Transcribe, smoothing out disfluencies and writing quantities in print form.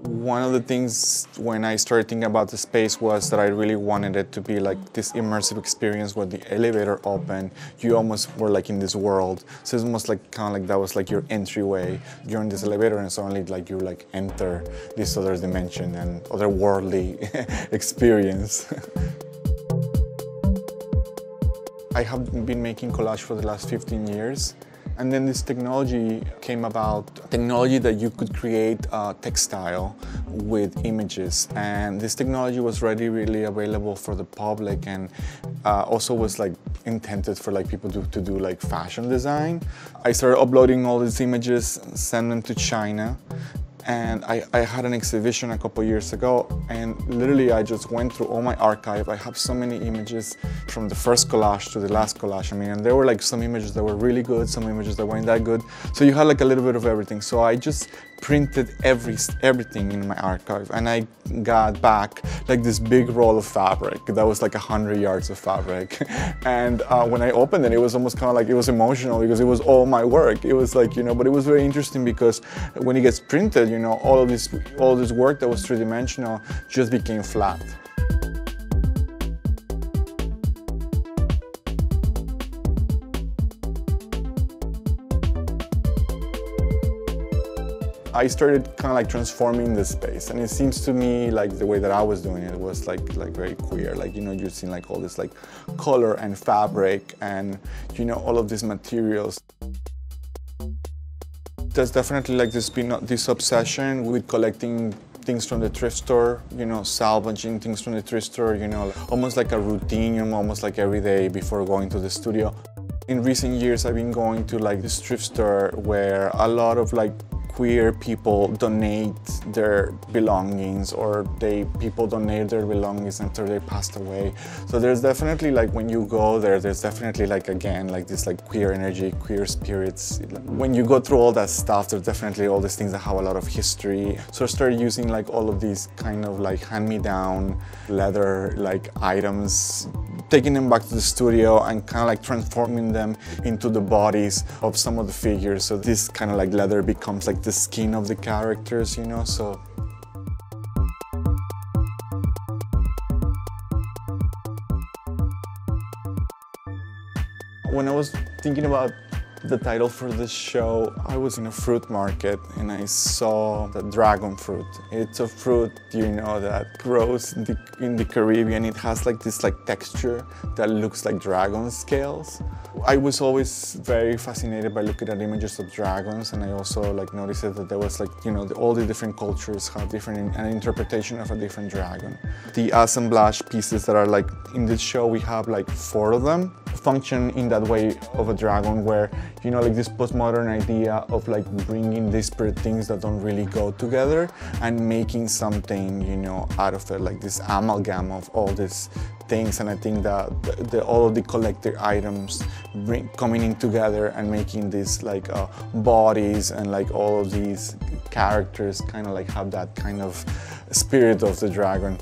One of the things when I started thinking about the space was that I really wanted it to be like this immersive experience where the elevator opened. You almost were like in this world. So it's almost like kind of like that was like your entryway. You're in this elevator and suddenly like you like enter this other dimension and otherworldly experience. I have been making collage for the last 15 years. And then this technology came about, technology that you could create a textile with images. And this technology was already really available for the public and also was like intended for like people to do like fashion design. I started uploading all these images, send them to China. And I had an exhibition a couple years ago, and literally I just went through all my archive. I have so many images from the first collage to the last collage. I mean, and there were like some images that were really good, some images that weren't that good. So you had like a little bit of everything. So I just printed everything in my archive, and I got back like this big roll of fabric that was like 100 yards of fabric. And when I opened it, it was almost kind of like, it was emotional because it was all my work. It was like, you know, but it was very interesting because when it gets printed, you know, all this work that was three-dimensional just became flat. I started kind of like transforming the space, and it seems to me like the way that I was doing it was like very queer. Like, you know, you're seeing like all this like color and fabric and, you know, all of these materials. There's definitely like this obsession with collecting things from the thrift store, you know, salvaging things from the thrift store, you know, almost like a routine, you know, almost like every day before going to the studio. In recent years, I've been going to like this thrift store where a lot of like queer people donate their belongings, or people donate their belongings after they passed away. So there's definitely like, when you go there, there's definitely like, again, like this like queer energy, queer spirits. When you go through all that stuff, there's definitely all these things that have a lot of history. So I started using like all of these kind of like hand-me-down leather like items, taking them back to the studio and kind of like transforming them into the bodies of some of the figures. So this kind of like leather becomes like the skin of the characters, you know, so. When I was thinking about the title for this show, I was in a fruit market and I saw the dragon fruit. It's a fruit, you know, that grows in the Caribbean. It has like this like texture that looks like dragon scales. I was always very fascinated by looking at images of dragons, and I also like noticed that there was like, you know, all the different cultures have an interpretation of a different dragon. The assemblage pieces that are like in this show, we have like 4 of them, function in that way of a dragon, where, you know, like this postmodern idea of like bringing disparate things that don't really go together and making something, you know, out of it, like this amalgam of all these things. And I think that all of the collector items coming in together and making these like bodies and like all of these characters kind of like have that kind of spirit of the dragon.